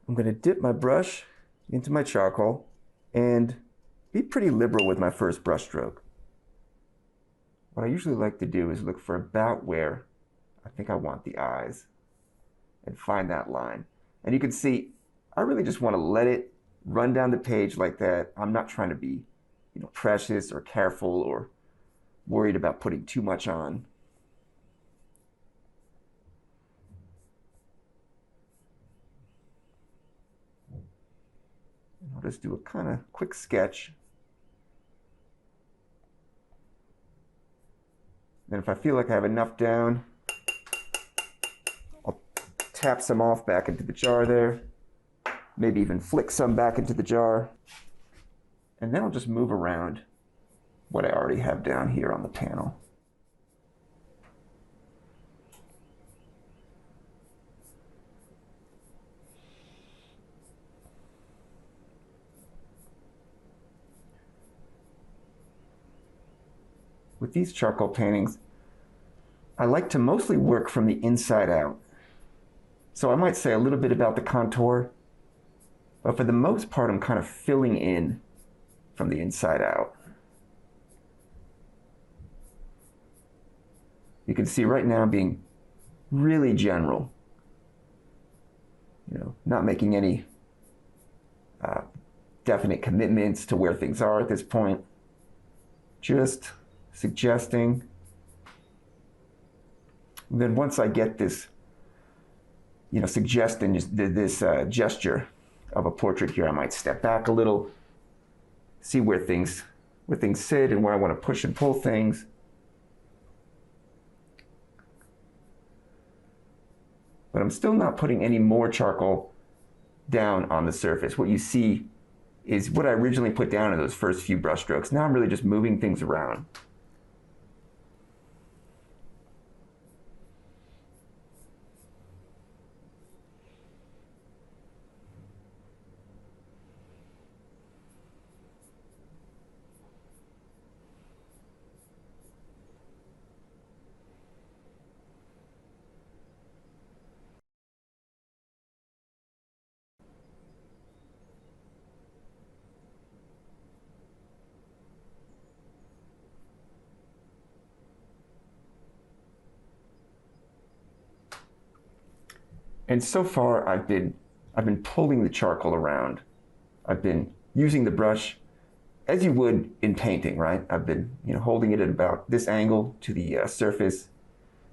I'm going to dip my brush into my charcoal and be pretty liberal with my first brush stroke. What I usually like to do is look for about where I think I want the eyes and find that line. And you can see, I really just want to let it run down the page like that. I'm not trying to be, precious or careful or worried about putting too much on. And I'll just do a kind of quick sketch. Then if I feel like I have enough down, I'll tap some off back into the jar there. Maybe even flick some back into the jar. And then I'll just move around what I already have down here on the panel. With these charcoal paintings, I like to mostly work from the inside out. So I might say a little bit about the contour, but for the most part, I'm kind of filling in from the inside out. You can see right now I'm being really general, not making any definite commitments to where things are at this point, just suggesting. And then once I get this, suggesting this gesture of a portrait here, I might step back a little, see where things sit and where I want to push and pull things. But I'm still not putting any more charcoal down on the surface. What you see is what I originally put down in those first few brush strokes. Now I'm really just moving things around. And so far, I've been pulling the charcoal around. I've been using the brush as you would in painting, right? I've been holding it at about this angle to the surface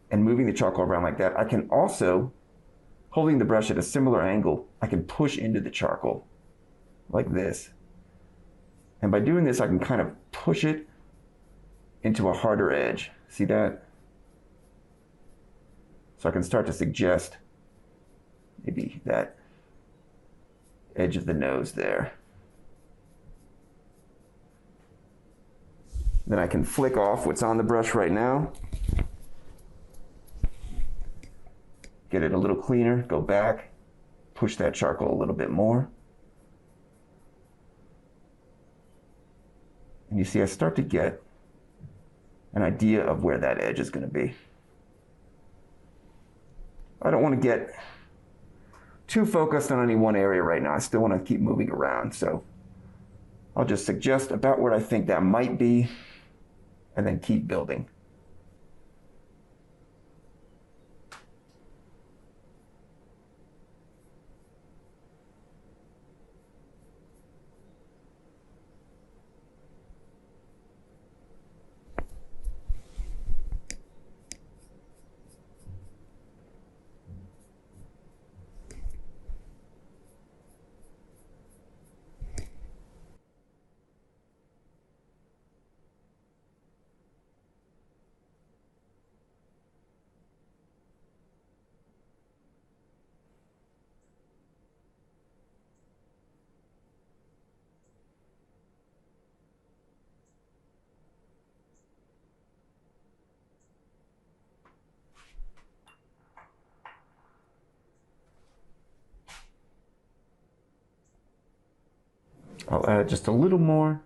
and moving the charcoal around like that. I can also, holding the brush at a similar angle, I can push into the charcoal like this. And by doing this, I can kind of push it into a harder edge. See that? So I can start to suggest maybe that edge of the nose there. Then I can flick off what's on the brush right now. Get it a little cleaner, go back, push that charcoal a little bit more. And you see I start to get an idea of where that edge is going to be. I don't want to get too focused on any one area right now. I still want to keep moving around. So I'll just suggest about where I think that might be and then keep building. I'll add just a little more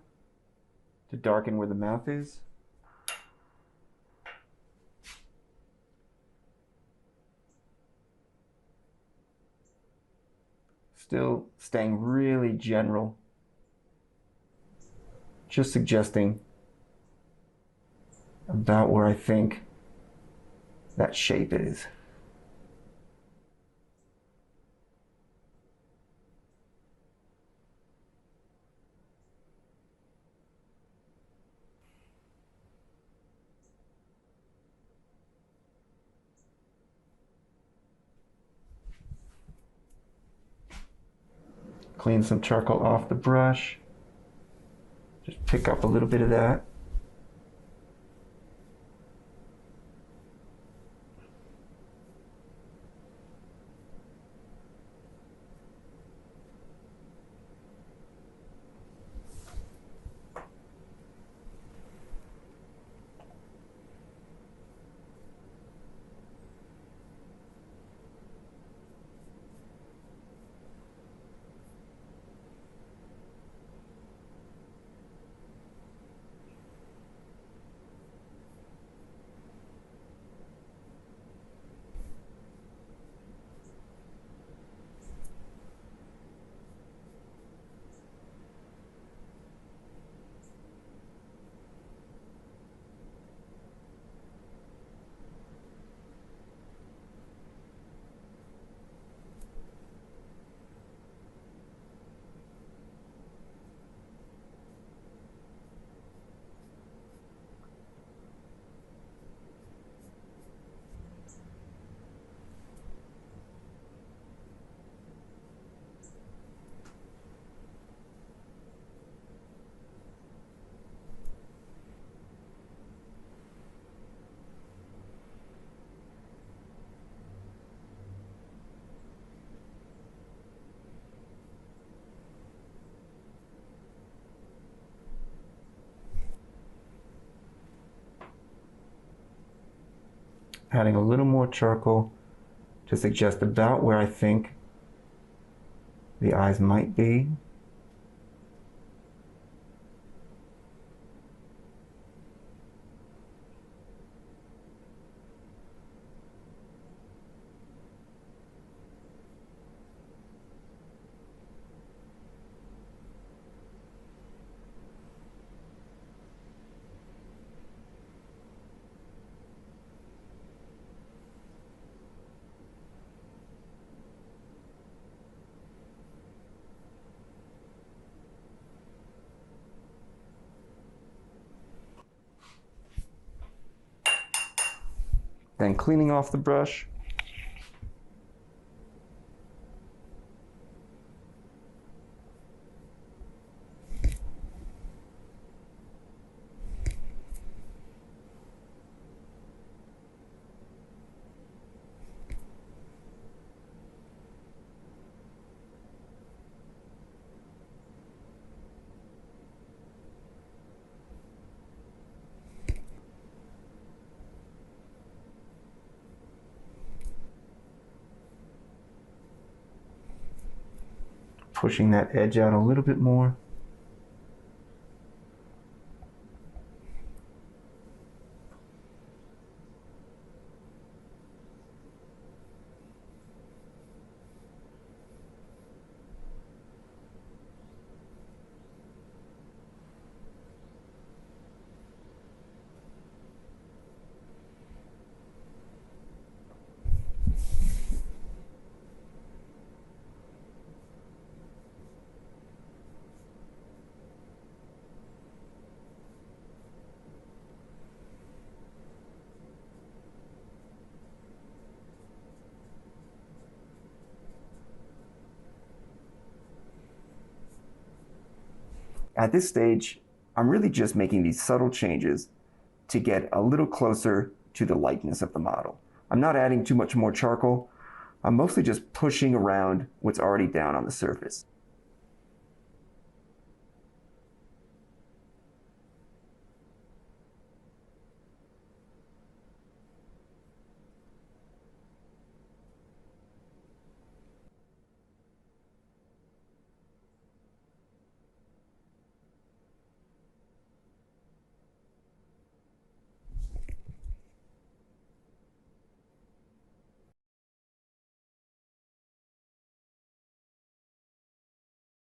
to darken where the mouth is. Still staying really general. Just suggesting about where I think that shape is. Clean some charcoal off the brush. Just pick up a little bit of that. Adding a little more charcoal to suggest about where I think the eyes might be. Then cleaning off the brush. Pushing that edge out a little bit more. At this stage, I'm really just making these subtle changes to get a little closer to the likeness of the model. I'm not adding too much more charcoal. I'm mostly just pushing around what's already down on the surface.